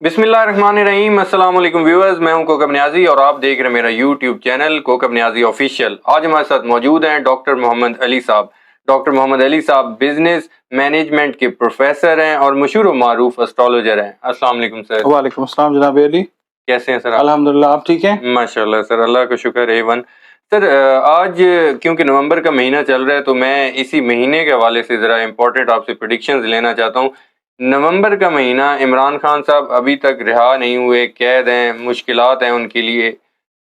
बिस्मिल्लाहिर्रहमानिर्रहीम। अस्सलाम वालेकुम व्यूअर्स, मैं हूं कोकब नियाजी और आप देख रहे हैं मेरा YouTube channel Kokab Niazi official. आज हमारे साथ मौजूद हैं डॉक्टर मोहम्मद अली साहब। डॉक्टर मोहम्मद अली साहब बिजनेस मैनेजमेंट के प्रोफेसर हैं और मशहूर मारूफ एस्ट्रोलॉजर हैं। अस्सलाम वालेकुम सर। वालेकुम अस्सलाम जनाब अली, कैसे हैं सर आप? अल्हम्दुलिल्लाह, आप ठीक हैं? माशाल्लाह सर, अल्लाह का शुक्र है। वन सर, आज क्योंकि नवंबर का महीना चल रहा है तो मैं इसी महीने के हवाले से ज़रा इम्पोर्टेंट आपसे प्रेडिक्शंस लेना चाहता हूँ। नवंबर का महीना, इमरान खान साहब अभी तक रिहा नहीं हुए, कैद हैं, मुश्किलात हैं उनके लिए।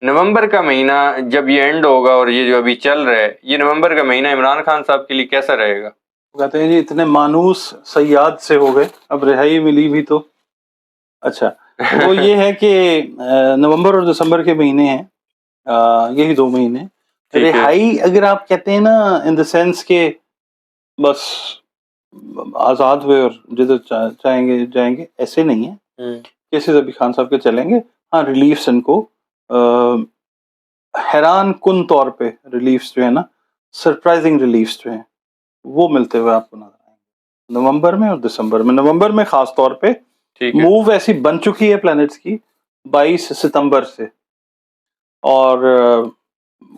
नवंबर का महीना जब ये एंड होगा और ये जो अभी चल रहा है, ये नवंबर का महीना इमरान खान साहब के लिए कैसा रहेगा? कहते हैं जी इतने मानूस सयाद से हो गए, अब रिहाई मिली भी तो अच्छा। वो ये है कि नवंबर और दिसंबर के महीने हैं, यही 2 महीने। रिहाई अगर आप कहते हैं ना, इन द सेंस के बस आजाद हुए और जिधर चाहेंगे जाएंगे, ऐसे नहीं है। केसेस अभी खान साहब के चलेंगे। हाँ, रिलीफ्स इनको हैरान कुन तौर पे रिलीफ्स जो है ना, सरप्राइजिंग रिलीफ्स जो हैं वो मिलते हुए आपको नजर आएंगे नवंबर में और दिसंबर में। नवंबर में खास तौर पे मूव ऐसी बन चुकी है प्लैनेट्स की 22 सितंबर से, और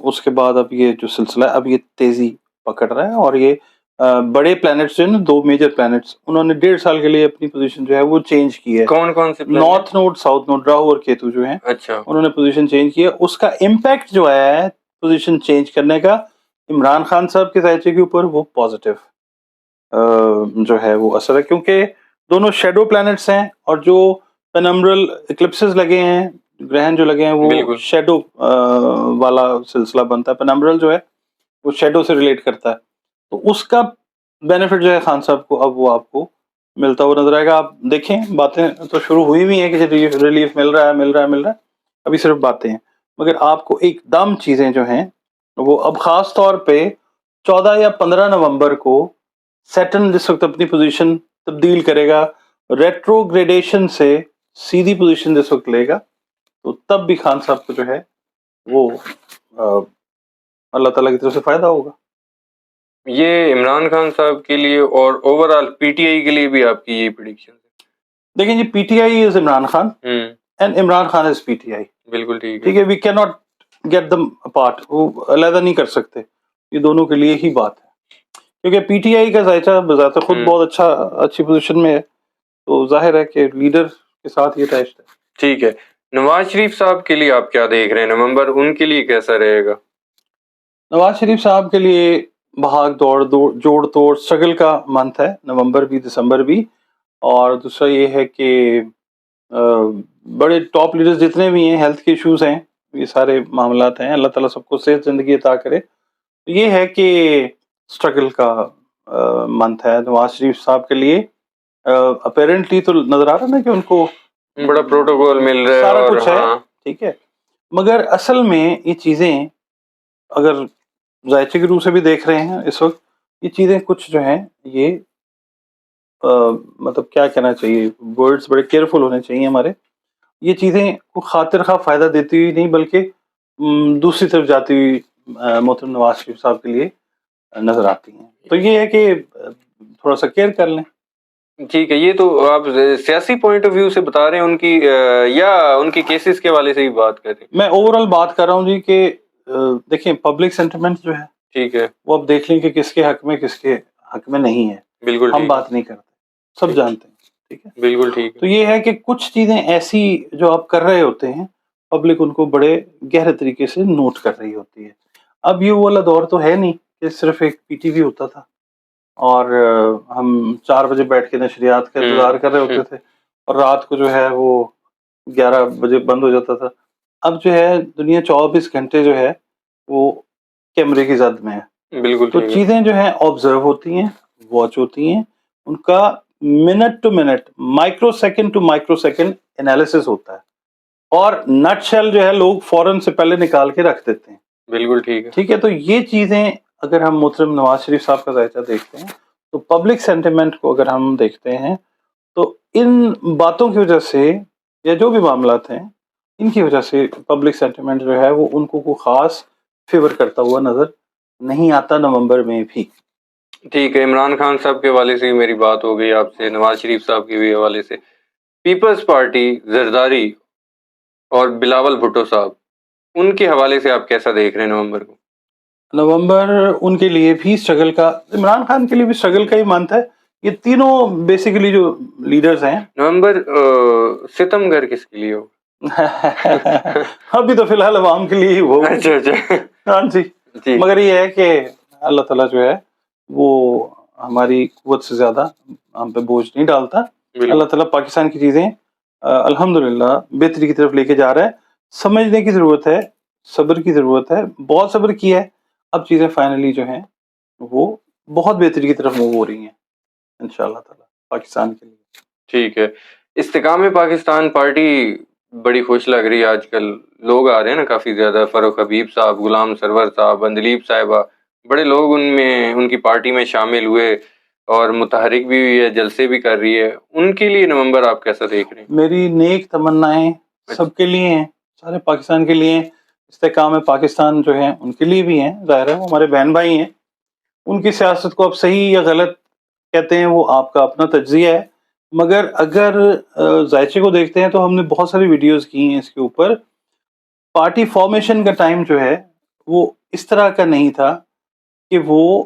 उसके बाद अब ये जो सिलसिला है अब ये तेजी पकड़ रहा है। और ये बड़े प्लैनेट्स जो है ना, 2 मेजर प्लैनेट्स, उन्होंने 1.5 साल के लिए अपनी पोजीशन जो है वो चेंज की है। कौन कौन से? North node, south node, Rahu और केतु जो है, अच्छा, उन्होंने पोजीशन चेंज की है। उसका इम्पैक्ट जो आया है पोजीशन चेंज करने का इमरान खान साहब के जायचे के ऊपर, वो पॉजिटिव जो है वो असर है, क्योंकि दोनों शेडो प्लैनेट्स हैं और जो पेनम्ब्रल इक्लिप्सेस लगे हैं, ग्रहण जो लगे हैं, वो शेडो वाला सिलसिला बनता है। पेनम्ब्रल जो है वो शेडो से रिलेट करता है, तो उसका बेनिफिट जो है खान साहब को अब वो आपको मिलता हुआ नजर आएगा। आप देखें, बातें तो शुरू हुई हुई हैं कि रिलीफ मिल रहा है, अभी सिर्फ बातें हैं, मगर आपको एकदम चीजें जो हैं वो अब खास तौर पे 14 या 15 नवंबर को सैटर्न जिस वक्त अपनी पोजीशन तब्दील करेगा, रेट्रोग्रेडेशन से सीधी पोजीशन जिस वक्त लेगा, तो तब भी खान साहब को जो है वो अल्लाह ताला की तरफ से फायदा होगा। ये इमरान खान साहब के लिए और ओवरऑल पीटीआई के लिए भी आपकी ये प्रेडिक्शन है? देखिए जी, PTI is Imran Khan and Imran Khan is PTI. बिल्कुल ठीक है, we can not get them apart, वो अलग नहीं कर सकते, ये दोनों के लिए ही बात है। क्योंकि पीटीआई का जायचा बजाता खुद बहुत अच्छी पोजीशन में है, तो जाहिर है कि लीडर के साथ ये टेस्ट है। ठीक है, नवाज शरीफ साहब के लिए आप क्या देख रहे हैं? नवंबर उनके लिए कैसा रहेगा? नवाज शरीफ साहब के लिए भाग दौड़ जोड़ तोड़ स्ट्रगल का मंथ है, नवंबर भी दिसंबर भी। और दूसरा ये है कि बड़े टॉप लीडर्स जितने भी हैं, हेल्थ के इश्यूज हैं, ये सारे मामलात हैं, अल्लाह ताला सबको सेहत जिंदगी अता करे। तो ये है कि स्ट्रगल का मंथ है नवाज शरीफ साहब के लिए। अपेरेंटली तो नजर आ रहा है ना कि उनको बड़ा प्रोटोकॉल मिल रहा है, सारा कुछ है, ठीक है, मगर असल में ये चीजें अगर जायचे के रूप से भी देख रहे हैं इस वक्त, ये चीजें कुछ जो हैं ये मतलब क्या कहना चाहिए, वर्ड्स बड़े केयरफुल होने चाहिए हमारे। ये चीजें को खातिर खा फायदा देती हुई नहीं, बल्कि दूसरी तरफ जाती हुई मोहतरम नवाज शरीफ साहब के लिए नजर आती हैं। तो ये है कि थोड़ा सा केयर कर लें। ठीक है, ये तो आप सियासी पॉइंट ऑफ व्यू से बता रहे हैं उनकी, या उनके केसेस के वाले से भी बात कर रहे हैं? मैं ओवरऑल बात कर रहा हूँ जी कि देखिए पब्लिक सेंटिमेंट जो है, ठीक है, वो अब देख लें कि किसके हक में किसके हक में नहीं है। बिल्कुल, हम बात नहीं करते, सब जानते हैं, ठीक है, बिल्कुल ठीक है। तो ये है कि कुछ चीजें ऐसी जो आप कर रहे होते हैं, पब्लिक उनको बड़े गहरे तरीके से नोट कर रही होती है। अब ये वाला दौर तो है नहीं कि सिर्फ एक पीटीवी होता था और हम 4 बजे बैठ के नशरियात का इंतजार कर रहे होते थे और रात को जो है वो 11 बजे बंद हो जाता था। अब जो है दुनिया 24 घंटे जो है वो कैमरे की जद में है। बिल्कुल, तो चीजें जो है ऑब्जर्व होती हैं, वॉच होती हैं, उनका minute to minute, microsecond to microsecond analysis होता है, और नटशेल जो है लोग फौरन से पहले निकाल के रख देते हैं। बिल्कुल ठीक है, ठीक है। तो ये चीजें अगर हम मोहतरम नवाज शरीफ साहब का जायजा देखते हैं, तो पब्लिक सेंटिमेंट को अगर हम देखते हैं, तो इन बातों की वजह से या जो भी मामलात हैं, इनकी वजह से पब्लिक सेंटिमेंट जो है वो उनको को खास फेवर करता हुआ नजर नहीं आता नवंबर में भी। ठीक है, इमरान खान साहब के हवाले से भी मेरी बात हो गई आपसे, नवाज शरीफ साहब के भी हवाले से। پیپلز پارٹی زرداری اور بلاول بھٹو صاحب، ان کے حوالے سے آپ کیسا دیکھ رہے ہیں نومبر کو؟ نومبر ان کے لیے بھی اسٹرگل کا، عمران خان کے لیے بھی اسٹرگل کا ہی منتھ ہے. یہ تینوں بیسیکلی جو لیڈرز ہیں. نومبر ستم گھر کس کے لیے ہو؟ ابھی تو فی الحال عوام کے لیے ہی وہ. اچھا اچھا ہاں جی. مگر یہ ہے کہ اللہ تعالیٰ جو ہے وہ ہماری قوت سے زیادہ ہم پہ بوجھ نہیں ڈالتا. اللہ تعالیٰ پاکستان کی چیزیں الحمدللہ بہتری کی طرف لے کے جا رہا ہے. سمجھنے کی ضرورت ہے، صبر کی ضرورت ہے، بہت صبر کیا ہے. اب چیزیں فائنلی جو ہیں وہ بہت بہتری کی طرف موو ہو رہی ہیں انشاءاللہ تعالیٰ پاکستان کے لیے. ٹھیک ہے. استحکام پاکستان پارٹی بڑی خوش لگ رہی ہے آج کل. لوگ آ رہے ہیں نا کافی زیادہ، فاروق حبیب صاحب، غلام سرور صاحب، اندلیب صاحبہ، بڑے لوگ ان کی پارٹی میں شامل ہوئے اور متحرک بھی ہوئی ہے، جلسے بھی کر رہی ہے. ان کے لیے نومبر آپ کیسا دیکھ رہے ہیں؟ میری نیک تمنائیں سب کے لیے ہیں، سارے پاکستان کے لیے ہیں. استحکام پاکستان جو ہیں ان کے لیے بھی ہیں، ظاہر ہے وہ ہمارے بہن بھائی ہیں. ان کی سیاست کو آپ صحیح یا غلط کہتے ہیں وہ آپ کا اپنا تجزیہ ہے. مگر اگر ذائچے کو دیکھتے ہیں تو ہم نے بہت ساری ویڈیوز کی ہیں اس کے اوپر. پارٹی فارمیشن کا ٹائم جو ہے وہ اس طرح کا نہیں تھا کہ وہ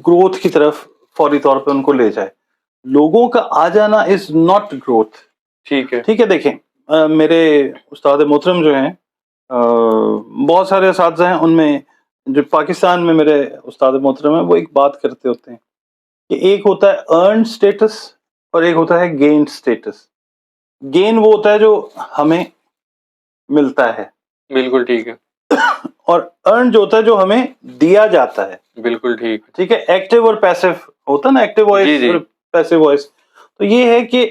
گروتھ کی طرف فوری طور پہ ان کو لے جائے. لوگوں کا آ جانا از ناٹ گروتھ. ٹھیک ہے. ٹھیک ہے. دیکھیں میرے استاد محترم جو ہیں، بہت سارے اساتذہ ہیں، ان میں جو پاکستان میں میرے استاد محترم ہیں وہ ایک بات کرتے ہوتے ہیں کہ ایک ہوتا ہے ارن سٹیٹس اور ایک ہوتا ہے گین سٹیٹس. گین وہ ہوتا ہے جو ہمیں ملتا ہے، بالکل ٹھیک ہے. اور ارن جو ہوتا ہے جو ہمیں دیا جاتا ہے. بالکل ٹھیک. ٹھیک ہے. ایکٹیو اور پیسو ہوتا ہے نا، ایکٹیو وائس اور پیسو وائس. تو یہ ہے کہ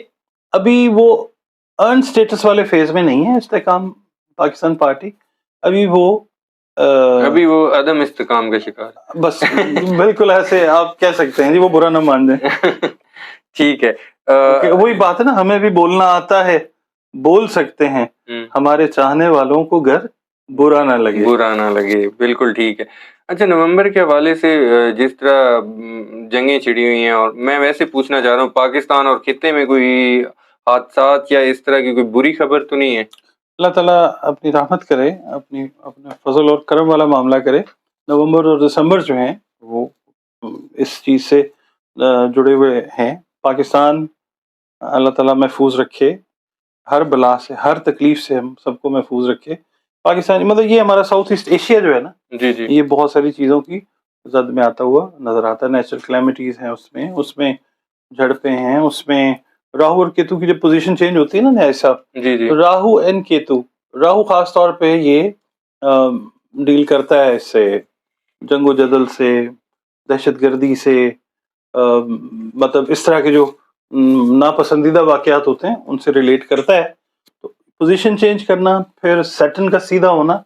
ابھی وہ ارن سٹیٹس والے فیز میں نہیں ہے استحکام پاکستان پارٹی. ابھی وہ عدم استحکام کا شکار. بس بالکل ایسے آپ کہہ سکتے ہیں جی، وہ برا نہ مان جائیں. ٹھیک ہے. وہی بات ہے نا، ہمیں بھی بولنا آتا ہے، بول سکتے ہیں، ہمارے چاہنے والوں کو گر برا نہ لگے. بالکل ٹھیک ہے. اچھا، نومبر کے حوالے سے جس طرح جنگیں چھڑی ہوئی ہیں، اور میں ویسے پوچھنا چاہ رہا ہوں پاکستان اور خطے میں کوئی حادثات یا اس طرح کی کوئی بری خبر تو نہیں ہے؟ اللہ تعالیٰ اپنی رحمت کرے، اپنے فضل اور کرم والا معاملہ کرے. نومبر اور دسمبر جو ہیں وہ اس چیز سے جڑے ہوئے ہیں. پاکستان اللہ تعالیٰ محفوظ رکھے ہر بلا سے، ہر تکلیف سے ہم سب کو محفوظ رکھے. پاکستان مطلب یہ ہمارا ساؤتھ ایسٹ ایشیا جو ہے نا، جی یہ بہت ساری چیزوں کی زد میں آتا ہوا نظر آتا ہے. نیچرل کلیمٹیز ہیں اس میں جھڑپیں ہیں، اس میں راہو اور کیتو کی جب پوزیشن چینج ہوتی ہے نا نیاز صاحب، جی راہو اینڈ کیتو، راہو خاص طور پہ یہ ڈیل کرتا ہے اس سے، جنگ و جدل سے، دہشت گردی سے، مطلب اس طرح کے جو ناپسندیدہ واقعات ہوتے ہیں ان سے ریلیٹ کرتا ہے. تو پوزیشن چینج کرنا، پھر سیٹن کا سیدھا ہونا،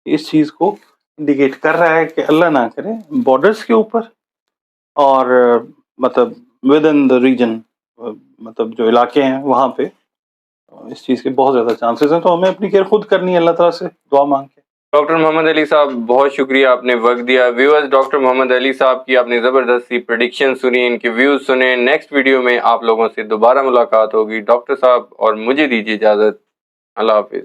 اس چیز کو انڈیکیٹ کر رہا ہے کہ اللہ نہ کرے بارڈرز کے اوپر اور مطلب ود ان دا ریجن، مطلب جو علاقے ہیں وہاں پہ اس چیز کے بہت زیادہ چانسز ہیں. تو ہمیں اپنی کیئر خود کرنی ہے، اللہ تعالیٰ سے دعا مانگ کے. ڈاکٹر محمد علی صاحب بہت شکریہ، آپ نے وقت دیا. ویورز، ڈاکٹر محمد علی صاحب کی آپ نے زبردست سی پریڈکشن سنی، ان کے ویوز سنے. نیکسٹ ویڈیو میں آپ لوگوں سے دوبارہ ملاقات ہوگی. ڈاکٹر صاحب اور مجھے دیجیے اجازت. اللہ حافظ.